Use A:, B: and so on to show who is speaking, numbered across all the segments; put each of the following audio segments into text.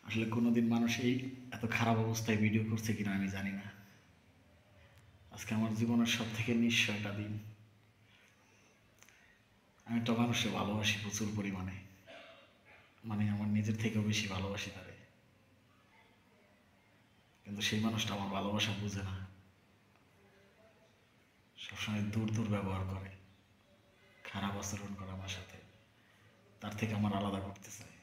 A: আসলে কোনোদিন মানুষ এই এত খারাপ অবস্থায় ভিডিও করছে কিনা আমি জানি না। আজকে আমার জীবনের সব থেকে নিঃস্ব একটা দিন। আমি একটা মানুষকে ভালোবাসি প্রচুর পরিমাণে, মানে আমার নিজের থেকেও বেশি ভালোবাসি তারে, কিন্তু সেই মানুষটা আমার ভালোবাসা বুঝে না। সবসময় দূর দূর ব্যবহার করে, খারাপ আচরণ করে আমার সাথে, তার থেকে আমার আলাদা করতে চায়।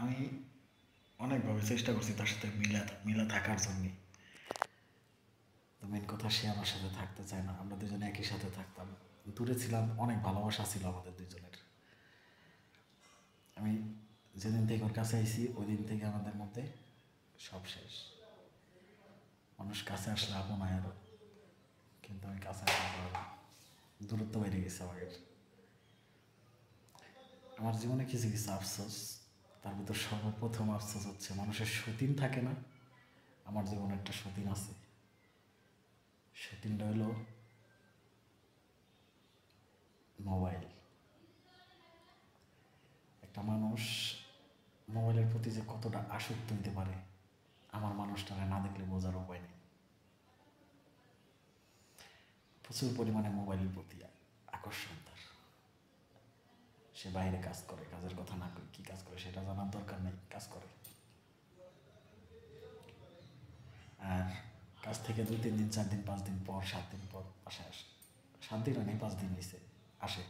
A: আমি অনেকভাবে চেষ্টা করছি তার সাথে মিলা থাকার জন্যে। তো মেন কথা, সে আমার সাথে থাকতে চায় না। আমরা দুজনে একই সাথে থাকতাম, দূরে ছিলাম, অনেক ভালোবাসা ছিল আমাদের দুজনের। আমি যেদিন থেকে ওর কাছে আইছি ওই দিন থেকে আমাদের মধ্যে সব শেষ। মানুষ কাছে আসলে আপন হয় আরো, কিন্তু আমি কাছে আসতে পারবো না, দূরত্ব বেড়ে গেছে আমাদের। আমার জীবনে কিছু কিছু আফসোস, তার ভিতর সর্বপ্রথম আফসোস হচ্ছে মানুষের সতীন থাকে না। আমার জীবনে একটা সতীন আছে। সতীনটা হলো মোবাইল। একটা মানুষ মোবাইলের প্রতি যে কতটা আসক্ত হতে পারে, আমার মানুষটাকে না দেখলে বোঝার উপায় নেই। প্রচুর পরিমাণে মোবাইলের প্রতি আকর্ষণ তার। সে বাইরে কাজ করে, কাজের কথা না করে কী কাজ করে সেটা জানার দরকার নেই, কাজ করে। আর কাজ থেকে 2-3 দিন 4 দিন 5 দিন পর 7 দিন পর বাসায় আসে। 7 দিন নেই, 5 দিন হয়েছে আসে।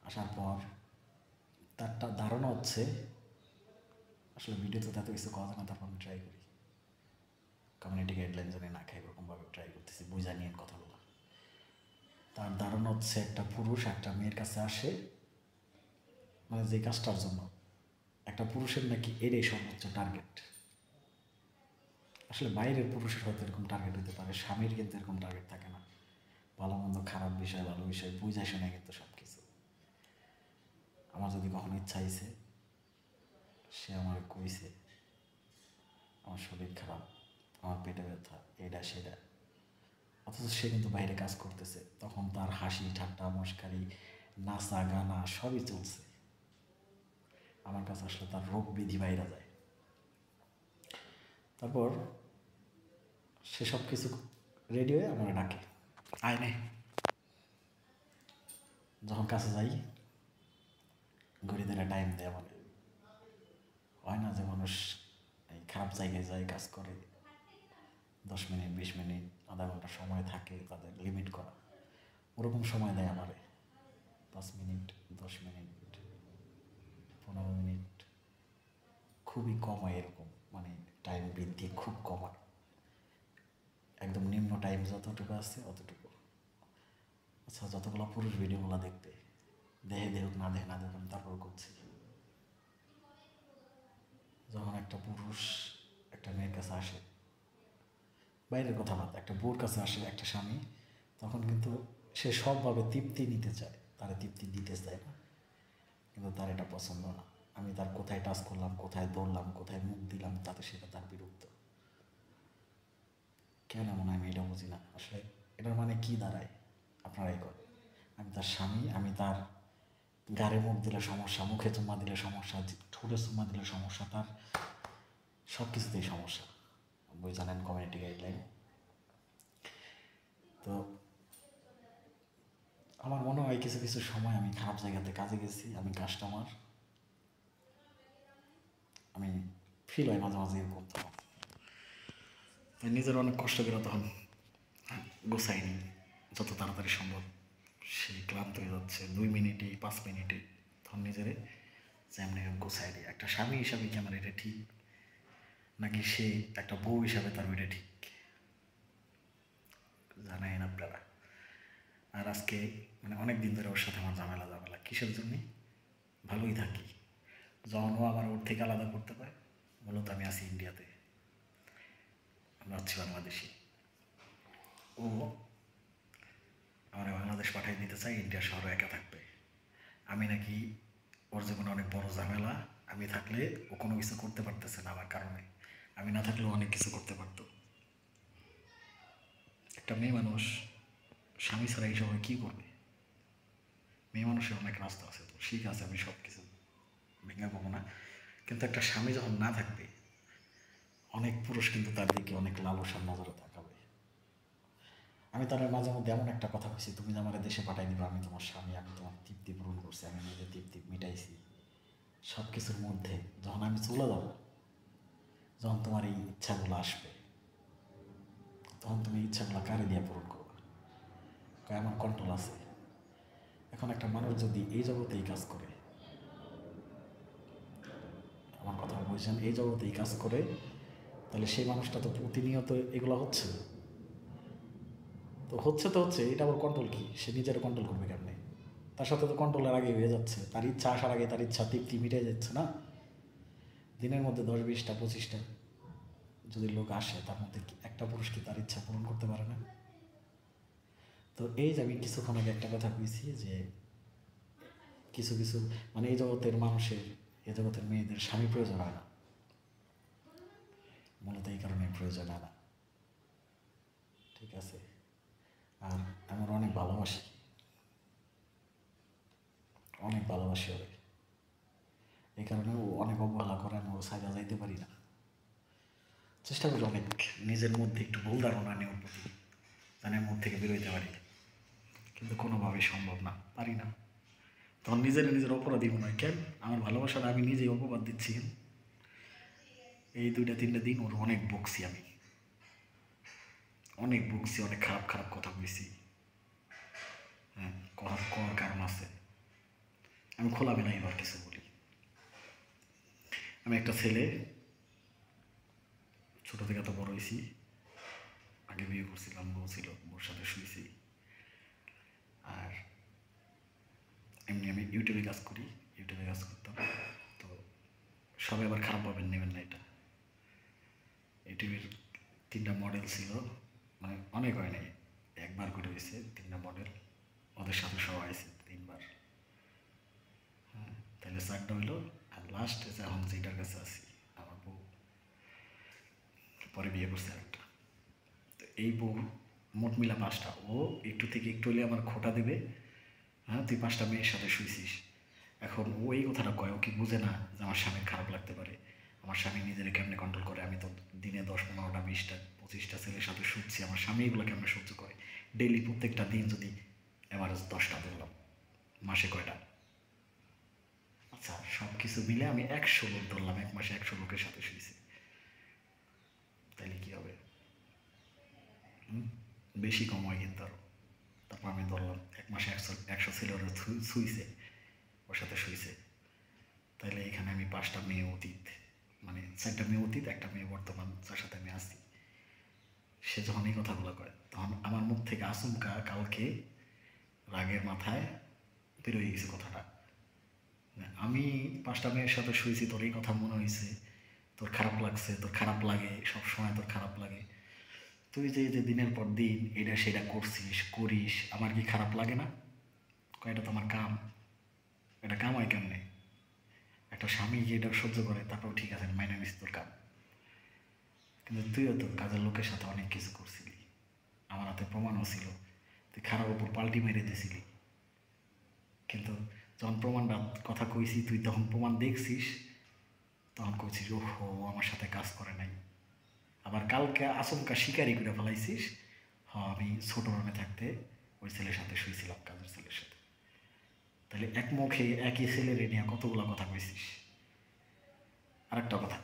A: আসার পর তার ধারণা হচ্ছে, আসলে ভিডিওতে তাতে কিছু কথা না, তারপর আমি ট্রাই করি। কমিউনিটি গাইডলাইন জানি না খাই, এরকমভাবে ট্রাই করতেছি, বুঝা নিয়ে কথাগুলো। তার ধারণা হচ্ছে একটা পুরুষ একটা মেয়ের কাছে আসে, মানে যে কাজটার জন্য একটা পুরুষের নাকি এটাই সর্বোচ্চ টার্গেট। আসলে বাইরের পুরুষের হয়তো এরকম টার্গেট হতে পারে, স্বামীর কিন্তু এরকম টার্গেট থাকে না। ভালো মন্দ, খারাপ বিষয়, ভালো বিষয় বুঝাই শোনায় কিন্তু সব কিছু। আমার যদি কখনো ইচ্ছা হয়েছে, সে আমার কইছে আমার শরীর খারাপ, আমার পেটে ব্যথা, এটা সেটা, অথচ সে কিন্তু বাইরে কাজ করতেছে। তখন তার হাসি ঠাট্টা মস্কারি, নাচা গানা সবই চলছে। আমার কাছে আসলে তার রোগ বিধি বাইরে যায়। তারপর সে সব কিছু রেডি হয়ে আমার ডাকে, আয় নে। যখন কাছে যাই, ঘড়ি ধরে টাইম দেয় আমাকে। হয় না যে মানুষ এই খারাপ জায়গায় যায় কাজ করে, 10 মিনিট 20 মিনিট আধা ঘন্টা সময় থাকে তাদের লিমিট করা, ওরকম সময় দেয় আমারে। 5 মিনিট, 10 মিনিট, 15 মিনিট, খুবই কম হয় এরকম, মানে টাইম বৃদ্ধি খুব কম হয়। একদম নিম্ন টাইম যতটুকু আছে অতটুকু। আচ্ছা, যতগুলো পুরুষ ভিডিওগুলো দেখবে, দেহে দেখুক না দেখে না দেখুক, আমি তারপর করছি। যখন একটা পুরুষ একটা মেয়ের কাছে আসে, বাইরের কথা বাদ, একটা বউর কাছে আসে একটা স্বামী, তখন কিন্তু সে সবভাবে তৃপ্তি নিতে চায়, তারে তৃপ্তি দিতে চায় না। কিন্তু তার এটা পছন্দ না। আমি তার কোথায় টাচ করলাম, কোথায় দৌড়লাম, কোথায় মুখ দিলাম, তাতে সেটা তার বিরক্ত। কেন এমন হয় আমি এটা বুঝি না। আসলে এটার মানে কি দাঁড়ায়, আপনারাই করেন। আমি তার স্বামী, আমি তার গাড়ে মুখ দিলে সমস্যা, মুখে চুম্মা দিলে সমস্যা, ঠোঁটে চুম্মা দিলে সমস্যা, তার সব কিছুতেই সমস্যা। বই জানেন কমিউনিটি গাইডলাইন। তো আমার মনে হয় কিছু কিছু সময় আমি খারাপ জায়গাতে কাজে গেছি, আমি কাস্টমার, আমি ফিল হয় মাঝে মাঝে এরকম। তাই নিজের অনেক কষ্ট করে তখন গোছাইনি যত তাড়াতাড়ি সম্ভব। সে ক্লান্ত হয়ে যাচ্ছে 2 মিনিটে 5 মিনিটে, তখন নিজেরে যেমনি গোছাই দিই। একটা স্বামী হিসাবে কি আমার এটা ঠিক, নাকি সে একটা বউ হিসাবে তার ওইটা ঠিক, জানেন আপনারা। আর আজকে মানে অনেক দিন ধরে ওর সাথে আমার ঝামেলা ঝামেলা কিসের জন্যে, ভালোই থাকি, যখন ও আমার ওর থেকে আলাদা করতে পারে। মূলত আমি আছি ইন্ডিয়াতে, আমরা হচ্ছি বাংলাদেশি। ও আমার বাংলাদেশ পাঠিয়ে দিতে চাই, ইন্ডিয়া শহরে একা থাকবে। আমি নাকি ওর জীবনে অনেক বড় ঝামেলা, আমি থাকলে ও কোনো কিছু করতে পারতেছে না আমার কারণে, আমি না থাকলেও অনেক কিছু করতে পারতো। একটা মেয়ে মানুষ স্বামী ছাড়া এই সময় কী করবে? মেয়ে মানুষের অনেক রাস্তা আছে, তো ঠিক আছে আমি সব কিছু ভেঙে পাবো না, কিন্তু একটা স্বামী যখন না থাকবে অনেক পুরুষ কিন্তু তার দিকে অনেক লালসার নজরে তাকাবে। আমি তার মাঝে মধ্যে এমন একটা কথা বলছি, তুমি যে আমার দেশে পাঠাই দিবা, আমি তোমার স্বামী, আমি তোমার তৃপ্তি পূরণ করছি, আমি নিজের তৃপ্তি মিটাইছি সব কিছুর মধ্যে। যখন আমি চলে যাব, যখন তোমার এই ইচ্ছাগুলো আসবে, তখন তুমি ইচ্ছাগুলো কারে দিয়ে পূরণ করবে? আমার কন্ট্রোল আছে। এখন একটা মানুষ যদি এই জগতেই কাজ করে, আমার কথা বলছেন, এই জগতেই কাজ করে, তাহলে সেই মানুষটা তো প্রতিনিয়ত এগুলো হচ্ছে, তো হচ্ছে এটা আবার কন্ট্রোল কি? সে নিজের কন্ট্রোল করবে কেমনে? তার সাথে তো কন্ট্রোলের আগে হয়ে যাচ্ছে, তার ইচ্ছা আসার আগে তার ইচ্ছা তৃপ্তি মিটে যাচ্ছে না? দিনের মধ্যে 10, 20টা, 25টা যদি লোক আসে, তার মধ্যে একটা পুরুষ কি তার ইচ্ছা পূরণ করতে পারে না? তো এই যে আমি কিছুক্ষণ আগে একটা কথা বলছি যে কিছু কিছু মানে এই জগতের মানুষের, এই জগতের মেয়েদের স্বামী প্রয়োজন হয় না, মূলত এই কারণে প্রয়োজন হয় না। ঠিক আছে? আর আমার অনেক ভালোবাসি, অনেক ভালোবাসি ওরে, এই কারণে ও অনেক অবহেলা করে, আমি ও সাইডা যাইতে পারি না। চেষ্টা করি অনেক নিজের মধ্যে একটু ভুল ধারণা নেওয়ার প্রতি, জানি মন থেকে বেরোইতে পারি, কিন্তু কোনোভাবেই সম্ভব না, পারি না। তখন নিজের অপরাধী মনে হয়, কেন আমার ভালোবাসাটা আমি নিজেই অপবাদ দিচ্ছি। এই 2-3টা দিন ওর অনেক বকছি, আমি অনেক বকছি, অনেক খারাপ খারাপ কথা বলছি। হ্যাঁ, করার কারণ আছে, আমি খোলামেলা এবার কিছু বলি। আমি একটা ছেলে, ছোটো থেকে তো বড় হয়েছি, আগে বিয়ে করছিলাম, বউ ছিল, বউর সাথে শুয়েছি। আর এমনি আমি ইউটিউবে কাজ করি, ইউটিউবে কাজ করতাম। তো সবাই আবার খারাপ ভাবেন নেবেন না, এটা ইউটিউবের 3টা মডেল ছিল, মানে অনেক হয় নাই, একবার করে হয়েছে 3টা মডেল, ওদের সাথে সবাই আছে 3বার। হ্যাঁ, তাহলে 4টা হইলো। আর লাস্ট এখন যেটার কাছে আছি, আমার বউ, পরে বিয়ে করছে একটা। তো এই বউ মোট মিলা 5টা, ও একটু থেকে একটু হলে আমার খোটা দেবে। হ্যাঁ, তুই 5টা মেয়ের সাথে শুয়েছিস। এখন ও এই কথাটা কয়, ও কি বুঝে না যে আমার স্বামীর খারাপ লাগতে পারে? আমার স্বামী নিজের কেমনে কন্ট্রোল করে? আমি তো দিনে 10, 15টা, 20টা, 25টা ছেলের সাথে শুচ্ছি, আমার স্বামী এগুলো কেমনে সহ্য করে? ডেইলি প্রত্যেকটা দিন যদি এভারেজ 10টা ধরলাম, মাসে কয়টা? আচ্ছা, সব কিছু মিলে আমি 100 লোক ধরলাম, 1 মাসে 100 লোকের সাথে শুয়েছি, তাইলে কী হবে? বেশি কম হয় কিন্তু আরও। তারপর আমি ধরলাম 1 মাসে 100 ছেলের শুইছে, ওর সাথে শুয়েছে, তাহলে এখানে আমি 5টা মেয়ে অতীত, মানে 4টা মেয়ে অতীত, একটা মেয়ে বর্তমান, যার সাথে আমি আসছি। সে যখন এই কথাগুলো কয়, তখন আমার মুখ থেকে আচমকা কালকে রাগের মাথায় বেরোয় গেছে কথাটা, আমি 5টা মেয়ের সাথে শুয়েছি, তোর এই কথা মনে হয়েছে, তোর খারাপ লাগছে, তোর খারাপ লাগে, সব সময় তোর খারাপ লাগে, তুই যে দিনের পর দিন এটা সেটা করিস, আমার কি খারাপ লাগে না? এটা তো আমার কাম, এটা কাম হয় কেমনে? একটা স্বামী যে এটা সহ্য করে, তারপর ঠিক আছে মাইনে নিস তোর কাম, কিন্তু তুইও তো কাজের লোকের সাথে অনেক কিছু করছিলি, আমার হাতে প্রমাণও ছিল, তুই খারাপ ওপর পাল্টি মেরে দিয়েছিলি, কিন্তু যখন প্রমাণটা কথা কইছি, তুই তখন প্রমাণ দেখছিস, তখন কইছিস ও হো, আমার সাথে কাজ করে নাই। আবার কালকে আচমকা শিকারি করে ফেলাইছিস, হ্যাঁ আমি ছোট রুমে থাকতে ওই ছেলের সাথে শুয়েছিলাম, কাজের ছেলের সাথে। তাহলে এক মুখে একই ছেলের নিয়ে কতগুলো কথা কইছিস। আরেকটা কথা,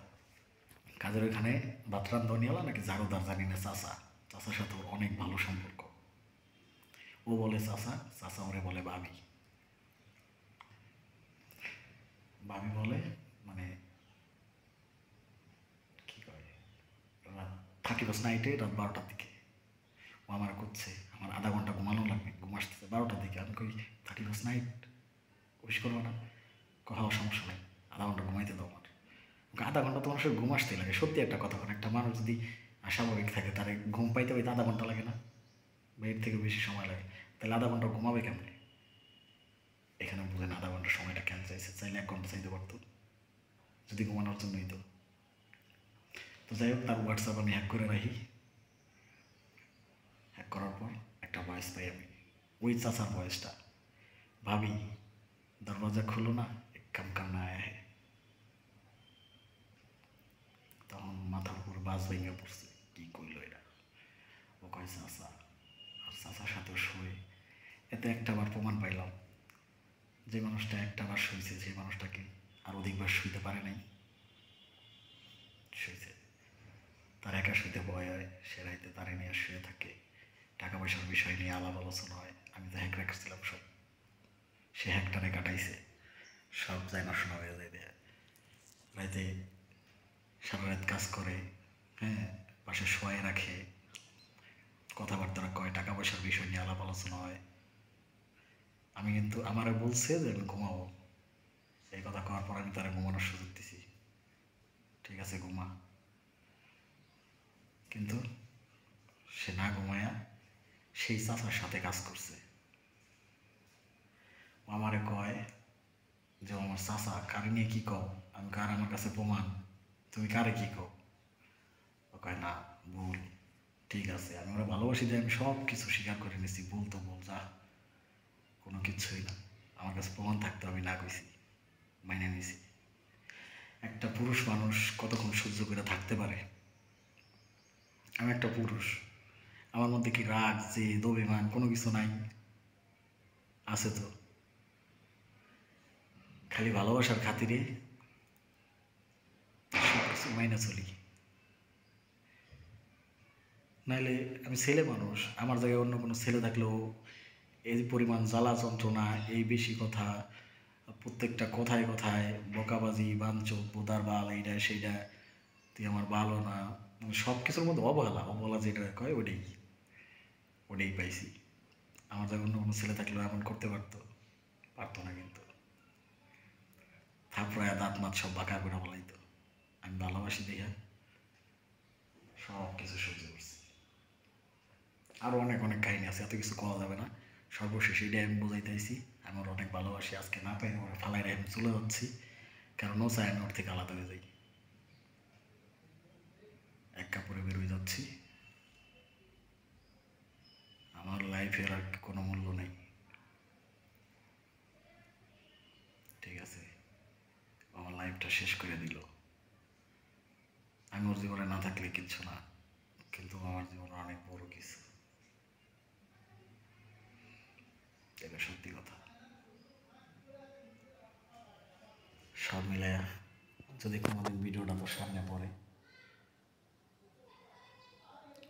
A: কাজের ওইখানে ভাত রান্ধনিওয়ালা নাকি ঝাড়ুদার জানি না, চাচার সাথে ওর অনেক ভালো সম্পর্ক। ও বলে চাচা, চাচা ওরে বলে ভাবি, ভাবি বলে, মানে কি কয়, রাত 31 নাইটে রাত 12টার দিকে ও আমার করছে, আমার আধা ঘন্টা ঘুমানো লাগবে, ঘুম আসতেছে 12টার দিকে। আমি কই 31 নাইট উইশ করবো না? কোথাও সমস্যা নেই, আধা ঘন্টা ঘুমাইতে দাও আমার। আধা ঘন্টা তো মানুষের ঘুম আসতেই লাগে, সত্যি একটা কথা, একটা মানুষ যদি স্বাভাবিক থাকে, তার ঘুম পাইতে পাইতে আধা ঘন্টা লাগে না, বা এর থেকে বেশি সময় লাগে, তাহলে আধা ঘন্টা ঘুমাবে কেমনে? এখানে বুঝেন আধা ঘন্টা সময়টা কেন চাইছে, চাইলে 1 ঘন্টা চাইতে পারতো, যদি ঘুমানোর জন্যই তো। তো যাই হোক, তার হোয়াটসঅ্যাপ আমি হ্যাক করে রাখি, হ্যাক করার পর একটা ভয়েস পাই আমি, ওই চাচার ভয়েসটা, ভাবি দরওয়াজা খুলো না, এক কাম করনা আয়া है। বাস ভেঙে পড়ছে। কী করলো এটা? ও কয় চাচা, আর চাচার সাথেও শুয়ে। এতে একটাবার প্রমাণ পাইলাম যে মানুষটা একটাবার শুয়েছে সেই মানুষটাকে আর অধিকবার শুইতে পারে নাই। শুয়েছে, তার একা শুইতে ভয় হয়, সে রাইতে তারে নিয়ে শুয়ে থাকে, টাকা পয়সার বিষয় নিয়ে আলাপ আলোচনা হয়। আমি তো হ্যাক রাখছিলাম সব, সে হ্যাকটারে কাটাইছে, সব জানাশোনা হয়ে যায় দেয়। রাইতে সারা রাত কাজ করে, হ্যাঁ, পাশে শোয়াই রাখে, কথাবার্তা কয়, টাকা পয়সার বিষয় নিয়ে আলাপ আলোচনা হয়। আমি কিন্তু আমারে বলছে যে আমি ঘুমাবো, এই কথা কওয়ার পর আমি তারা ঘুমানোর সুযোগ দিছি, ঠিক আছে ঘুমা। কিন্তু সে না ঘুমায়া সেই চাচার সাথে কাজ করছে। আমারে কয় যে আমার চাচা কারে নিয়ে কী কও? আমি কার, আমার কাছে প্রমাণ, তুমি কারে কী কও? ও কয় না, ভুল, ঠিক আছে, আমি ওরা ভালোবাসি যে আমি সব কিছু স্বীকার করে নিছি, ভুল তো ভুল, যা, কোনো কিছুই না, আমার কাছে প্রমাণ থাকতো আমি না কইছি, মাইনে নিছি। একটা পুরুষ মানুষ কতক্ষণ সহ্য করে থাকতে পারে? আমি একটা পুরুষ, আমার মধ্যে কি রাগ, জেদ, অভিমান কোনো কিছু নাই? আছে তো, খালি ভালোবাসার খাতিরে সব কিছু মাইনে চলি। নাইলে আমি ছেলে মানুষ, আমার জায়গায় অন্য কোনো ছেলে থাকলেও এই পরিমাণ জ্বালা যন্ত্রণা, এই বেশি কথা, প্রত্যেকটা কথায় কথায় বকাবাজি, বাঞ্চোত, বোদার বাল, এইটা সেইটা, তুই আমার ভালো না, মানে সব কিছুর মধ্যে অবহেলা, অবহেলা যেটা কয় ওটাই, ওটাই পাইছি। আমার জায়গায় অন্য কোনো ছেলে থাকলেও এমন করতে পারতো? পারতো না কিন্তু। থাপড়ায় দাঁত মাত সব বাঁকা করে বলাইতো। আমি ভালোবাসি দেখা সব কিছু সহ্য করছি। আরও অনেক অনেক কাহিনী আছে, এত কিছু কওয়া যাবে না। সর্বশেষ এটাই আমি বোঝাইতেছি, আমি ওর অনেক ভালোবাসি। আজকে না পাই ওরা ফালাই রেখে আমি চলে যাচ্ছি, কারণ ও চাই আমি ওর থেকে আলাদা হয়ে যাই। এক কাপড়ে বেরোয় যাচ্ছি, আমার লাইফের আর কোনো মূল্য নেই, ঠিক আছে? আমার লাইফটা শেষ করে দিল। আমি ওর জীবনে না থাকলে কিচ্ছু না, কিন্তু আমার জীবনে অনেক বড় কিছু, এটা সত্যি কথা। সব মিলাইয়া যদি কোনোদিন ভিডিওটা তোর সামনে পড়ে,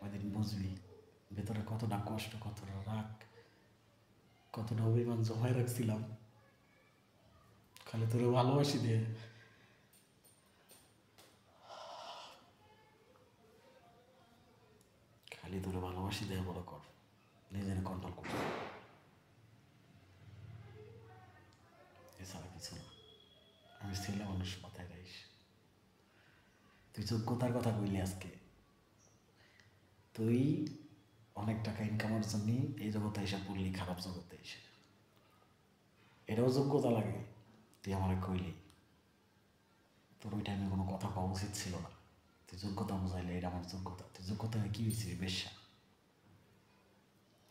A: ওইদিন বুঝবি ভেতরে কতটা কষ্ট, কতটা রাগ, কতটা অভিমান জমায় রাখছিলাম খালি তোরে ভালোবাসি দিয়ে। খালি তোরে ভালোবাসি দিয়ে বড় কর, নিজের কন্ট্রোল কর, এছাড়া কিছু না। আমি ছেলে মানুষ, মাথায় রাখিস। তুই যোগ্যতার কথা কইলি আজকে, তুই অনেক টাকা ইনকামের জন্য এই জগতে এসে পড়লি, খারাপ জগতে এসে, এটাও যোগ্যতা লাগে। তুই আমার কইলি, তোর ওই টাইমে কোনো কথা পাওয়া উচিত ছিল না। তুই যোগ্যতা বুঝাইলে এটা আমার যোগ্যতা, তুই যোগ্যতা কী হয়েছিস? বেশ্যা।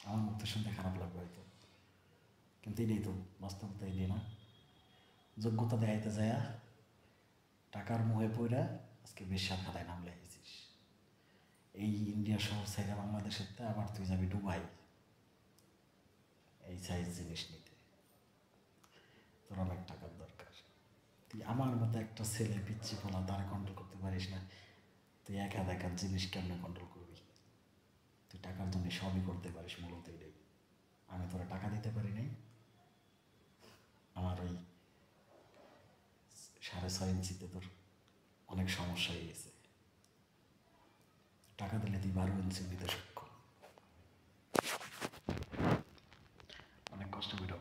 A: আমার মুখটা শুনতে খারাপ লাগবে হয়তো, কিন্তু এটাই তো বাস্তবতা, এটাই না? যোগ্যতা দেখাইতে যায় টাকার মুহে পইরা আজকে বেশ্যার খাতায় নাম লেগেছিস। এই ইন্ডিয়া শহর থেকে বাংলাদেশের আবার তুই যাবি দুবাই এই সাইজ জিনিস নিতে, তোর অনেক টাকার দরকার। তুই আমার মতো একটা ছেলে পিচ্ছি ফোলা, তারা কন্ট্রোল করতে পারিস না, তুই একা দেখার জিনিস কেমনে কন্ট্রোল করবি? তুই টাকার জন্য সবই করতে পারিস, মূলত এটাই। আমি তোরা টাকা দিতে পারি নাই, আমার ওই 6.5 ইঞ্চিতে তোর অনেক সমস্যা হয়ে গেছে, টাকা দিলে তুই 12 ইঞ্চি দিতে সক্ষম। অনেক কষ্ট করে